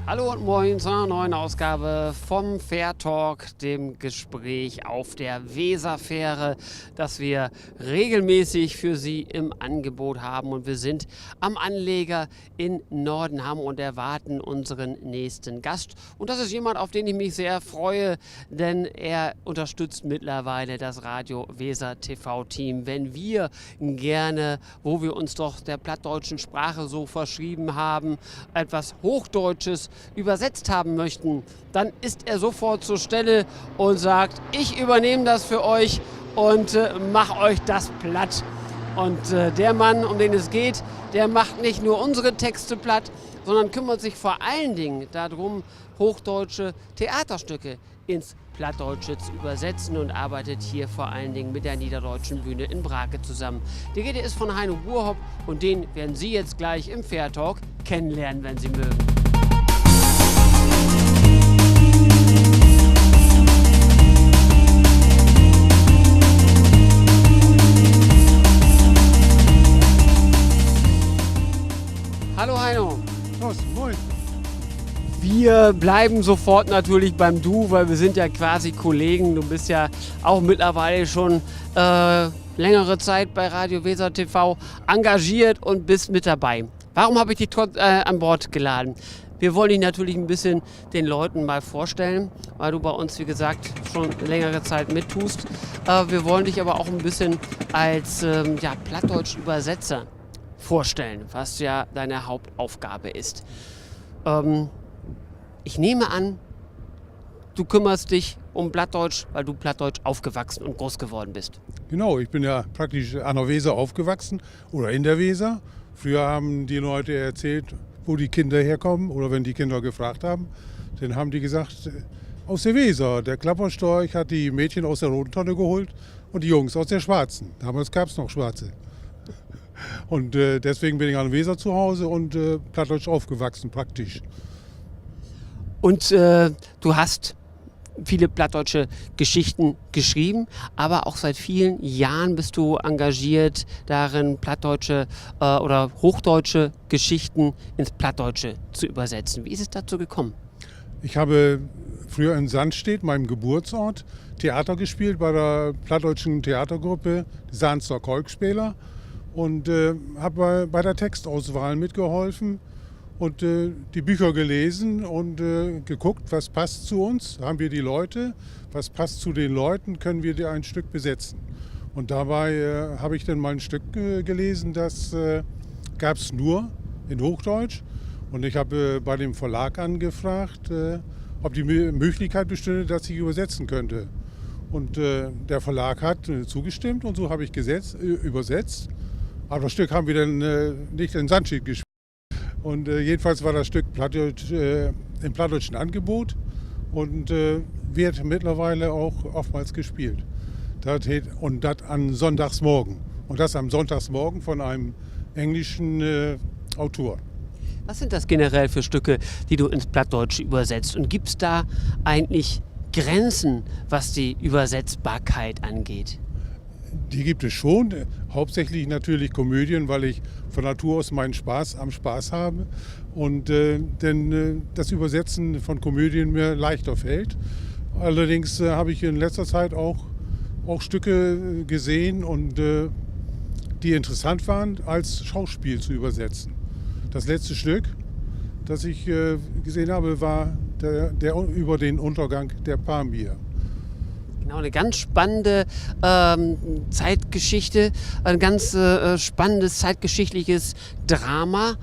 Hallo und moin zu einer neuen Ausgabe vom Fair Talk, dem Gespräch auf der Weserfähre, das wir regelmäßig für Sie im Angebot haben. Und wir sind am Anleger in Nordenham und erwarten unseren nächsten Gast. Und das ist jemand, auf den ich mich sehr freue, denn er unterstützt mittlerweile das Radio Weser TV-Team. Wenn wir gerne, wo wir uns doch der plattdeutschen Sprache so verschrieben haben, etwas Hochdeutsches übersetzt haben möchten, dann ist er sofort zur Stelle und sagt, ich übernehme das für euch und mache euch das platt. Und der Mann, um den es geht, der macht nicht nur unsere Texte platt, sondern kümmert sich vor allen Dingen darum, hochdeutsche Theaterstücke ins Plattdeutsche zu übersetzen und arbeitet hier vor allen Dingen mit der Niederdeutschen Bühne in Brake zusammen. Die Rede ist von Heino Burhopp und den werden Sie jetzt gleich im Fair Talk kennenlernen, wenn Sie mögen. Hallo Heino. Prost, moin. Wir bleiben sofort natürlich beim Du, weil wir sind ja quasi Kollegen. Du bist ja auch mittlerweile schon längere Zeit bei Radio Weser TV engagiert und bist mit dabei. Warum habe ich dich an Bord geladen? Wir wollen dich natürlich ein bisschen den Leuten mal vorstellen, weil du bei uns, wie gesagt, schon längere Zeit mittust. Wir wollen dich aber auch ein bisschen als Plattdeutsch-Übersetzer vorstellen, was ja deine Hauptaufgabe ist. Ich nehme an, du kümmerst dich um Plattdeutsch, weil du Plattdeutsch aufgewachsen und groß geworden bist. Genau, ich bin ja praktisch an der Weser aufgewachsen oder in der Weser. Früher haben die Leute erzählt, wo die Kinder herkommen oder wenn die Kinder gefragt haben, dann haben die gesagt, aus der Weser. Der Klapperstorch hat die Mädchen aus der roten Tonne geholt und die Jungs aus der schwarzen. Damals gab es noch schwarze. Und deswegen bin ich an der Weser zu Hause und Plattdeutsch aufgewachsen praktisch. Und du hast viele plattdeutsche Geschichten geschrieben, aber auch seit vielen Jahren bist du engagiert darin, plattdeutsche oder hochdeutsche Geschichten ins Plattdeutsche zu übersetzen. Wie ist es dazu gekommen? Ich habe früher in Sandstedt, meinem Geburtsort, Theater gespielt bei der plattdeutschen Theatergruppe Sahnster Kolkspieler und habe bei der Textauswahl mitgeholfen. Und die Bücher gelesen und geguckt, was passt zu uns, haben wir die Leute, was passt zu den Leuten, können wir ein Stück besetzen. Und dabei habe ich dann mal ein Stück gelesen, das gab es nur in Hochdeutsch. Und ich habe bei dem Verlag angefragt, ob die Möglichkeit bestünde, dass ich übersetzen könnte. Und der Verlag hat zugestimmt und so habe ich übersetzt. Aber das Stück haben wir dann nicht in Sandstedt gespielt. Und jedenfalls war das Stück Plattdeutsch, im plattdeutschen Angebot und wird mittlerweile auch oftmals gespielt. Und das an Sonntagsmorgen. Und das am Sonntagsmorgen von einem englischen Autor. Was sind das generell für Stücke, die du ins Plattdeutsche übersetzt? Und gibt es da eigentlich Grenzen, was die Übersetzbarkeit angeht? Die gibt es schon, hauptsächlich natürlich Komödien, weil ich von Natur aus meinen Spaß am Spaß habe und denn das Übersetzen von Komödien mir leichter fällt. Allerdings habe ich in letzter Zeit auch Stücke gesehen und die interessant waren, als Schauspiel zu übersetzen. Das letzte Stück, das ich gesehen habe, war der über den Untergang der Pamir. Genau, eine ganz spannende Zeitgeschichte, ein ganz spannendes zeitgeschichtliches Drama.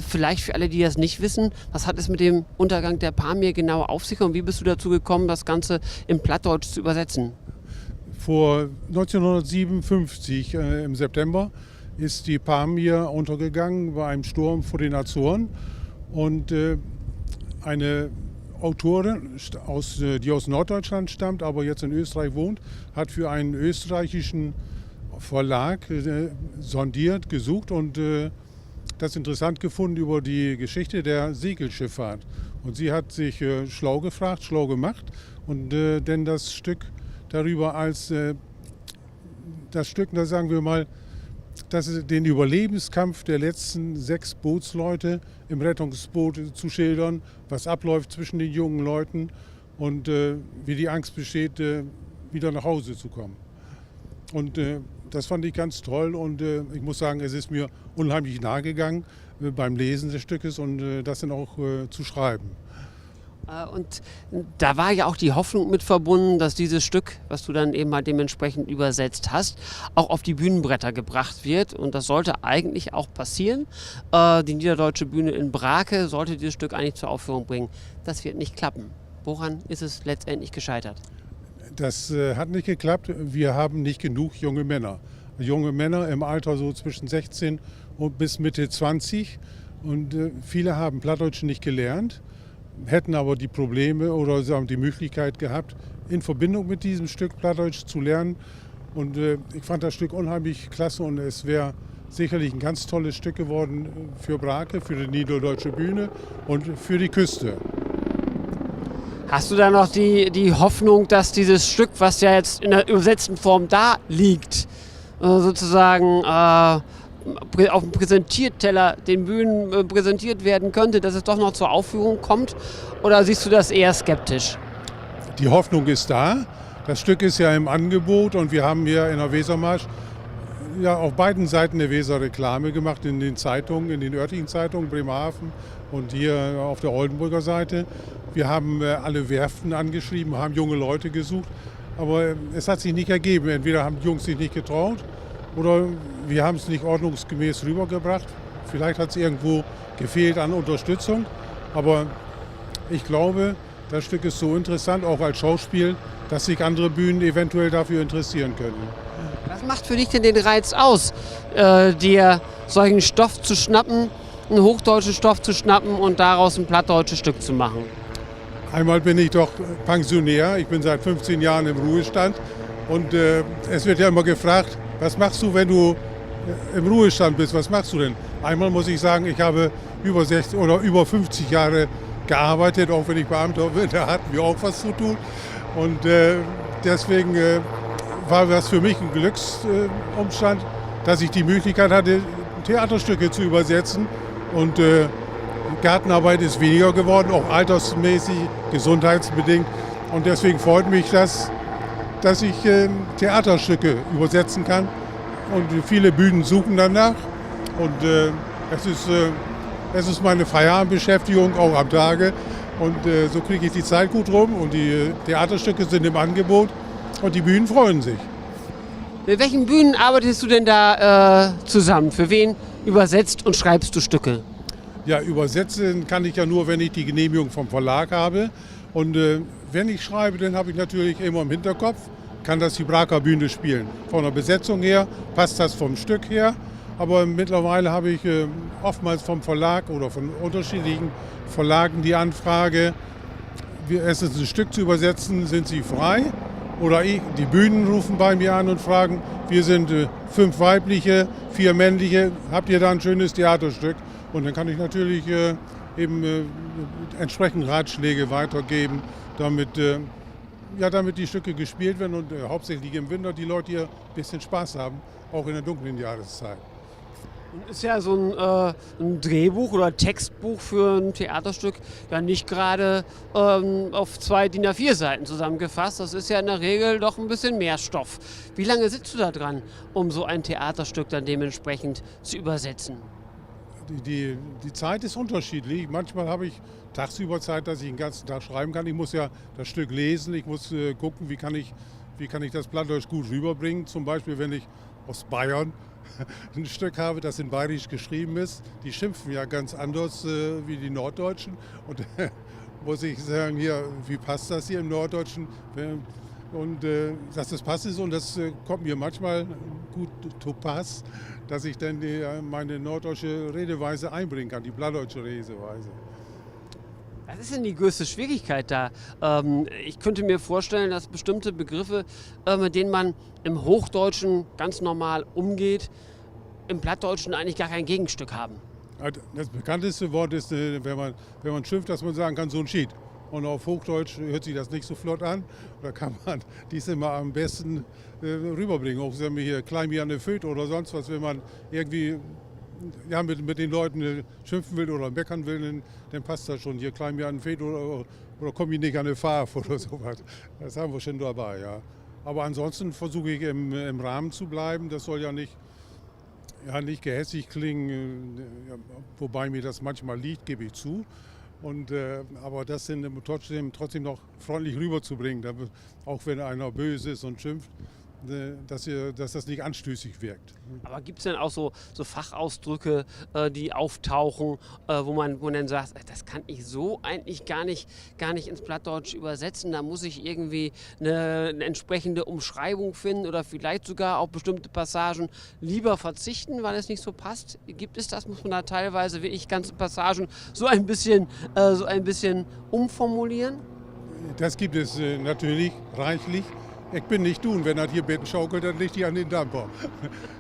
Vielleicht für alle, die das nicht wissen, was hat es mit dem Untergang der Pamir genau auf sich und wie bist du dazu gekommen, das Ganze in Plattdeutsch zu übersetzen? Vor 1957 im September ist die Pamir untergegangen bei einem Sturm vor den Azoren. Und eine Autorin, die aus Norddeutschland stammt, aber jetzt in Österreich wohnt, hat für einen österreichischen Verlag sondiert, gesucht und das interessant gefunden über die Geschichte der Segelschifffahrt. Und sie hat sich schlau gefragt, schlau gemacht und denn das Stück darüber als das Stück, da sagen wir mal, dass es den Überlebenskampf der letzten 6 Bootsleute im Rettungsboot zu schildern, was abläuft zwischen den jungen Leuten und wie die Angst besteht, wieder nach Hause zu kommen. Und das fand ich ganz toll und ich muss sagen, es ist mir unheimlich nahe gegangen beim Lesen des Stückes und das dann auch zu schreiben. Und da war ja auch die Hoffnung mit verbunden, dass dieses Stück, was du dann eben halt dementsprechend übersetzt hast, auch auf die Bühnenbretter gebracht wird. Und das sollte eigentlich auch passieren. Die Niederdeutsche Bühne in Brake sollte dieses Stück eigentlich zur Aufführung bringen. Das wird nicht klappen. Woran ist es letztendlich gescheitert? Das hat nicht geklappt. Wir haben nicht genug junge Männer. Junge Männer im Alter so zwischen 16 und bis Mitte 20. Und viele haben Plattdeutsch nicht gelernt, hätten aber die Probleme oder die Möglichkeit gehabt, in Verbindung mit diesem Stück Plattdeutsch zu lernen. Und ich fand das Stück unheimlich klasse und es wäre sicherlich ein ganz tolles Stück geworden für Brake, für die Niederdeutsche Bühne und für die Küste. Hast du da noch die Hoffnung, dass dieses Stück, was ja jetzt in der übersetzten Form da liegt, sozusagen auf dem Präsentierteller den Bühnen präsentiert werden könnte, dass es doch noch zur Aufführung kommt? Oder siehst du das eher skeptisch? Die Hoffnung ist da. Das Stück ist ja im Angebot und wir haben hier in der Wesermarsch ja auf beiden Seiten der Weser Reklame gemacht, in den Zeitungen, in den örtlichen Zeitungen, Bremerhaven und hier auf der Oldenburger Seite. Wir haben alle Werften angeschrieben, haben junge Leute gesucht, aber es hat sich nicht ergeben. Entweder haben die Jungs sich nicht getraut oder wir haben es nicht ordnungsgemäß rübergebracht. Vielleicht hat es irgendwo gefehlt an Unterstützung, aber ich glaube, das Stück ist so interessant, auch als Schauspiel, dass sich andere Bühnen eventuell dafür interessieren könnten. Was macht für dich denn den Reiz aus, dir solchen Stoff zu schnappen, einen hochdeutschen Stoff zu schnappen und daraus ein plattdeutsches Stück zu machen? Einmal bin ich doch Pensionär, ich bin seit 15 Jahren im Ruhestand und es wird ja immer gefragt, was machst du, wenn du im Ruhestand bist, was machst du denn? Einmal muss ich sagen, ich habe über 60 oder über 50 Jahre gearbeitet, auch wenn ich Beamter bin, da hatten wir auch was zu tun und deswegen war das für mich ein Glücksumstand, dass ich die Möglichkeit hatte, Theaterstücke zu übersetzen und Gartenarbeit ist weniger geworden, auch altersmäßig, gesundheitsbedingt. Und deswegen freut mich das, dass ich Theaterstücke übersetzen kann. Und viele Bühnen suchen danach. Und es ist meine Feierabendbeschäftigung, auch am Tage. Und so kriege ich die Zeit gut rum. Und die Theaterstücke sind im Angebot. Und die Bühnen freuen sich. Mit welchen Bühnen arbeitest du denn da zusammen? Für wen übersetzt und schreibst du Stücke? Ja, übersetzen kann ich ja nur, wenn ich die Genehmigung vom Verlag habe. Und wenn ich schreibe, dann habe ich natürlich immer im Hinterkopf, kann das die Braker Bühne spielen. Von der Besetzung her passt das vom Stück her. Aber mittlerweile habe ich oftmals vom Verlag oder von unterschiedlichen Verlagen die Anfrage, es ist ein Stück zu übersetzen, sind Sie frei? Oder die Bühnen rufen bei mir an und fragen, wir sind 5 weibliche, 4 männliche, habt ihr da ein schönes Theaterstück? Und dann kann ich natürlich entsprechend Ratschläge weitergeben, damit die Stücke gespielt werden und hauptsächlich im Winter die Leute hier ein bisschen Spaß haben, auch in der dunklen Jahreszeit. Ist ja so ein Drehbuch oder Textbuch für ein Theaterstück ja nicht gerade auf 2 DIN A4 Seiten zusammengefasst. Das ist ja in der Regel doch ein bisschen mehr Stoff. Wie lange sitzt du da dran, um so ein Theaterstück dann dementsprechend zu übersetzen? Die Zeit ist unterschiedlich. Manchmal habe ich tagsüber Zeit, dass ich den ganzen Tag schreiben kann. Ich muss ja das Stück lesen, ich muss gucken, wie kann ich das Plattdeutsch gut rüberbringen. Zum Beispiel, wenn ich aus Bayern ein Stück habe, das in Bayerisch geschrieben ist. Die schimpfen ja ganz anders wie die Norddeutschen. Und muss ich sagen, hier, wie passt das hier im Norddeutschen? Und dass das passt ist und das kommt mir manchmal gut zu Pass, dass ich dann meine norddeutsche Redeweise einbringen kann, die plattdeutsche Redeweise. Was ist denn die größte Schwierigkeit da? Ich könnte mir vorstellen, dass bestimmte Begriffe, mit denen man im Hochdeutschen ganz normal umgeht, im Plattdeutschen eigentlich gar kein Gegenstück haben. Das bekannteste Wort ist, wenn man schimpft, dass man sagen kann, so ein Schied. Und auf Hochdeutsch hört sich das nicht so flott an. Da kann man dies immer am besten rüberbringen. Auch wenn man hier klein wie eine Föt oder sonst was, wenn man irgendwie mit den Leuten schimpfen will oder meckern will, dann passt das schon. Hier klein wie eine Föt oder komm ich nicht an eine Farbe oder sowas. Das haben wir schon dabei, ja. Aber ansonsten versuche ich im Rahmen zu bleiben. Das soll ja nicht gehässig klingen, wobei mir das manchmal liegt, gebe ich zu. Aber das sind trotzdem noch freundlich rüberzubringen, auch wenn einer böse ist und schimpft, dass das nicht anstößig wirkt. Aber gibt es denn auch so Fachausdrücke, die auftauchen, wo man dann sagt, das kann ich so eigentlich gar nicht ins Plattdeutsch übersetzen, da muss ich irgendwie eine entsprechende Umschreibung finden oder vielleicht sogar auf bestimmte Passagen lieber verzichten, weil es nicht so passt? Gibt es das? Muss man da teilweise wirklich ganze Passagen so ein bisschen umformulieren? Das gibt es natürlich reichlich. Ich bin nicht du, und wenn das hier Betten schaukelt, dann liegt die an den Dampfer.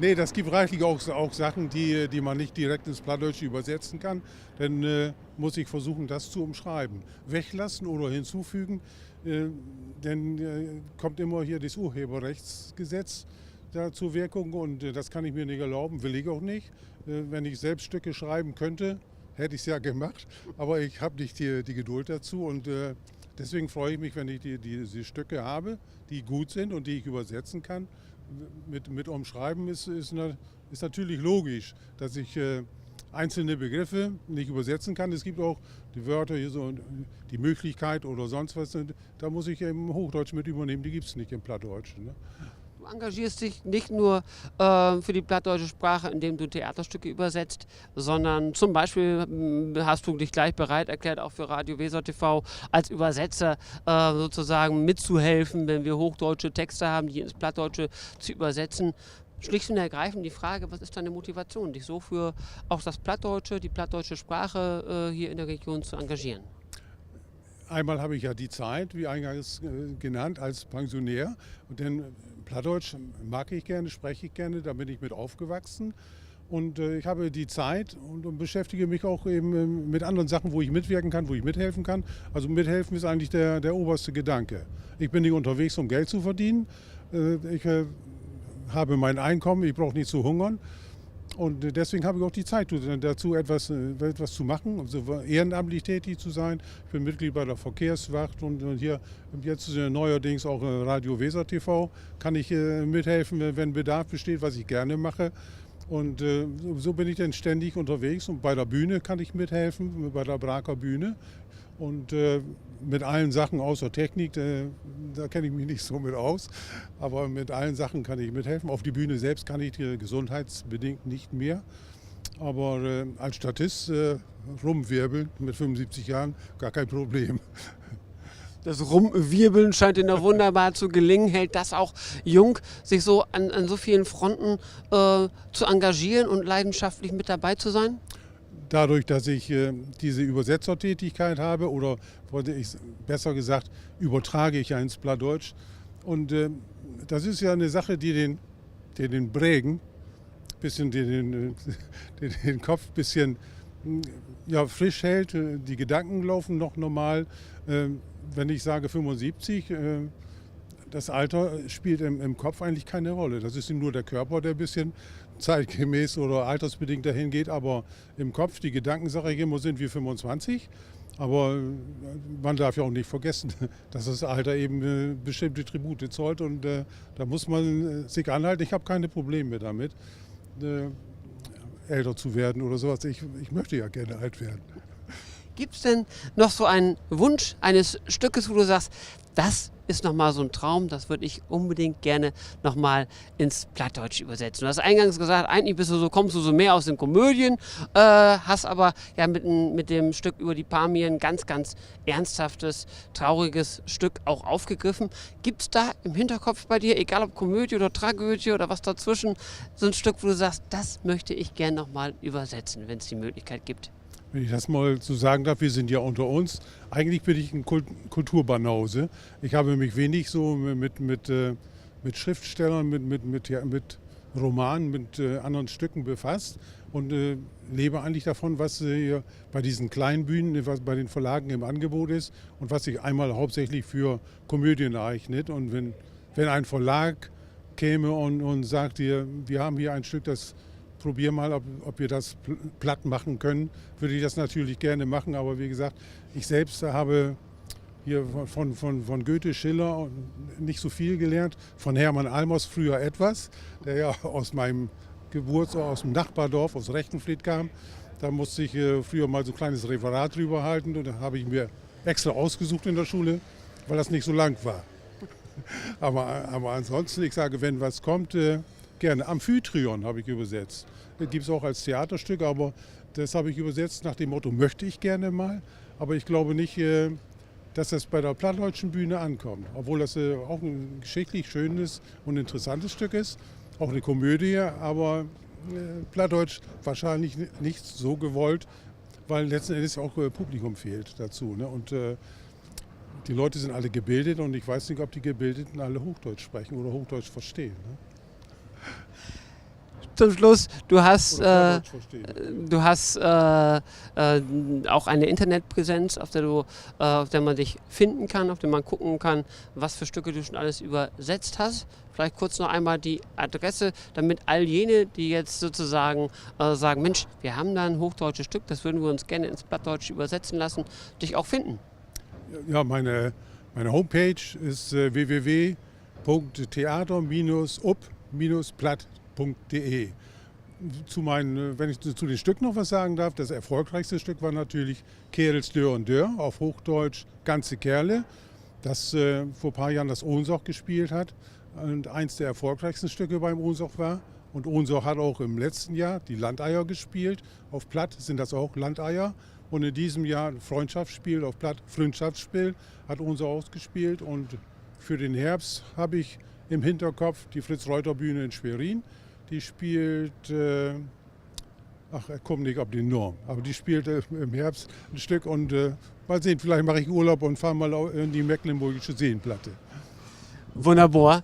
Nee, das gibt reichlich auch Sachen, die man nicht direkt ins Plattdeutsche übersetzen kann. Dann muss ich versuchen, das zu umschreiben. Weglassen oder hinzufügen, dann kommt immer hier das Urheberrechtsgesetz da zur Wirkung und das kann ich mir nicht erlauben, will ich auch nicht. Wenn ich selbst Stücke schreiben könnte, hätte ich es ja gemacht, aber ich habe nicht die Geduld dazu und deswegen freue ich mich, wenn ich diese Stücke habe, die gut sind und die ich übersetzen kann. Mit Umschreiben ist natürlich logisch, dass ich einzelne Begriffe nicht übersetzen kann. Es gibt auch die Wörter, hier so die Möglichkeit oder sonst was, da muss ich im Hochdeutsch mit übernehmen, die gibt es nicht im Plattdeutschen. Ne? Du engagierst dich nicht nur für die plattdeutsche Sprache, indem du Theaterstücke übersetzt, sondern zum Beispiel hast du dich gleich bereit erklärt, auch für Radio Weser TV als Übersetzer sozusagen mitzuhelfen, wenn wir hochdeutsche Texte haben, die ins Plattdeutsche zu übersetzen. Schlicht und ergreifend die Frage, was ist deine Motivation, dich so für auch das Plattdeutsche, die plattdeutsche Sprache hier in der Region zu engagieren? Einmal habe ich ja die Zeit, wie eingangs genannt, als Pensionär. Und dann Plattdeutsch mag ich gerne, spreche ich gerne, da bin ich mit aufgewachsen. Und ich habe die Zeit und beschäftige mich auch eben mit anderen Sachen, wo ich mitwirken kann, wo ich mithelfen kann. Also mithelfen ist eigentlich der oberste Gedanke. Ich bin nicht unterwegs, um Geld zu verdienen. Ich habe mein Einkommen, ich brauche nicht zu hungern. Und deswegen habe ich auch die Zeit dazu, etwas zu machen, also ehrenamtlich tätig zu sein. Ich bin Mitglied bei der Verkehrswacht und hier jetzt neuerdings auch Radio Weser TV kann ich mithelfen, wenn Bedarf besteht, was ich gerne mache. Und so bin ich dann ständig unterwegs und bei der Bühne kann ich mithelfen, bei der Braker Bühne. Und mit allen Sachen außer Technik, da kenne ich mich nicht so mit aus, aber mit allen Sachen kann ich mithelfen. Auf die Bühne selbst kann ich gesundheitsbedingt nicht mehr, aber als Statist rumwirbeln mit 75 Jahren, gar kein Problem. Das Rumwirbeln scheint dir wunderbar zu gelingen. Hält das auch jung, sich so an so vielen Fronten zu engagieren und leidenschaftlich mit dabei zu sein? Dadurch, dass ich diese Übersetzertätigkeit habe oder besser gesagt, übertrage ich ja ins Plattdeutsch. Und das ist ja eine Sache, die den Prägen, bisschen den Kopf ein bisschen frisch hält. Die Gedanken laufen noch normal. Wenn ich sage 75, das Alter spielt im Kopf eigentlich keine Rolle. Das ist nur der Körper, der ein bisschen zeitgemäß oder altersbedingt dahin geht. Aber im Kopf, die Gedanken, sage ich immer, sind wie 25. Aber man darf ja auch nicht vergessen, dass das Alter eben bestimmte Tribute zollt. Und da muss man sich anhalten. Ich habe keine Probleme damit, älter zu werden oder sowas. Ich möchte ja gerne alt werden. Gibt es denn noch so einen Wunsch eines Stückes, wo du sagst, das ist nochmal so ein Traum, das würde ich unbedingt gerne nochmal ins Plattdeutsche übersetzen. Du hast eingangs gesagt, eigentlich kommst du so mehr aus den Komödien, hast aber ja mit dem Stück über die Pamir ein ganz, ganz ernsthaftes, trauriges Stück auch aufgegriffen. Gibt es da im Hinterkopf bei dir, egal ob Komödie oder Tragödie oder was dazwischen, so ein Stück, wo du sagst, das möchte ich gerne nochmal übersetzen, wenn es die Möglichkeit gibt? Wenn ich das mal so sagen darf, wir sind ja unter uns. Eigentlich bin ich ein Kulturbanause. Ich habe mich wenig so mit Schriftstellern, mit Romanen, mit anderen Stücken befasst und lebe eigentlich davon, was hier bei diesen kleinen Bühnen, was bei den Verlagen im Angebot ist und was sich einmal hauptsächlich für Komödien eignet. Und wenn ein Verlag käme und sagt dir, wir haben hier ein Stück, das probier mal, ob wir das platt machen können, würde ich das natürlich gerne machen. Aber wie gesagt, ich selbst habe hier von Goethe, Schiller nicht so viel gelernt. Von Hermann Almers früher etwas, der ja aus meinem Geburtsort, aus dem Nachbardorf, aus Rechtenfleet kam. Da musste ich früher mal so ein kleines Referat drüber halten. Und da habe ich mir extra ausgesucht in der Schule, weil das nicht so lang war. Aber ansonsten, ich sage, wenn was kommt, gerne. Amphitryon habe ich übersetzt. Das gibt es auch als Theaterstück, aber das habe ich übersetzt nach dem Motto, möchte ich gerne mal. Aber ich glaube nicht, dass das bei der plattdeutschen Bühne ankommt. Obwohl das auch ein geschichtlich schönes und interessantes Stück ist. Auch eine Komödie, aber plattdeutsch wahrscheinlich nicht so gewollt, weil letzten Endes auch Publikum fehlt dazu. Ne? Und die Leute sind alle gebildet und ich weiß nicht, ob die Gebildeten alle Hochdeutsch sprechen oder Hochdeutsch verstehen. Ne? Zum Schluss, du hast auch eine Internetpräsenz, auf der man dich finden kann, auf der man gucken kann, was für Stücke du schon alles übersetzt hast. Vielleicht kurz noch einmal die Adresse, damit all jene, die jetzt sozusagen sagen, Mensch, wir haben da ein hochdeutsches Stück, das würden wir uns gerne ins Plattdeutsche übersetzen lassen, dich auch finden. Ja, meine Homepage ist www.theater-up-platt.de. Wenn ich zu den Stücken noch was sagen darf, das erfolgreichste Stück war natürlich Kerels Dör und Dör, auf Hochdeutsch Ganze Kerle, das vor ein paar Jahren das Ohnsorg gespielt hat und eins der erfolgreichsten Stücke beim Ohnsorg war. Und Ohnsorg hat auch im letzten Jahr die Landeier gespielt. Auf Platt sind das auch Landeier. Und in diesem Jahr Freundschaftsspiel auf Platt, Freundschaftsspiel hat Ohnsorg ausgespielt. Und für den Herbst habe ich im Hinterkopf die Fritz-Reuter-Bühne in Schwerin. Die spielt, ich komme nicht auf den Norm, aber die spielt im Herbst ein Stück und mal sehen, vielleicht mache ich Urlaub und fahre mal in die Mecklenburgische Seenplatte. Wunderbar.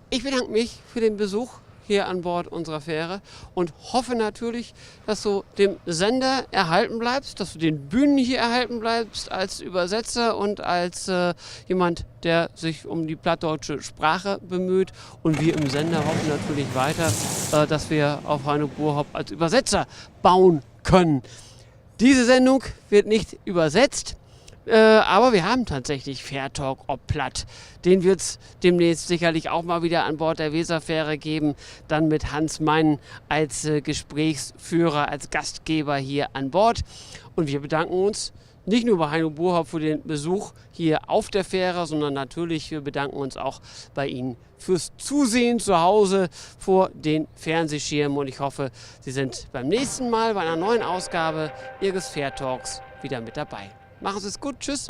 Ich bedanke mich für den Besuch hier an Bord unserer Fähre und hoffe natürlich, dass du dem Sender erhalten bleibst, dass du den Bühnen hier erhalten bleibst als Übersetzer und als jemand, der sich um die plattdeutsche Sprache bemüht. Und wir im Sender hoffen natürlich weiter, dass wir auf Heino Burhaupt als Übersetzer bauen können. Diese Sendung wird nicht übersetzt. Aber wir haben tatsächlich Fährtalk ob Platt. Den wird es demnächst sicherlich auch mal wieder an Bord der Weserfähre geben. Dann mit Hans Mein als Gesprächsführer, als Gastgeber hier an Bord. Und wir bedanken uns nicht nur bei Heino Burhaupt für den Besuch hier auf der Fähre, sondern natürlich wir bedanken uns auch bei Ihnen fürs Zusehen zu Hause vor den Fernsehschirmen. Und ich hoffe, Sie sind beim nächsten Mal bei einer neuen Ausgabe Ihres Fährtalks wieder mit dabei. Machen Sie es gut. Tschüss.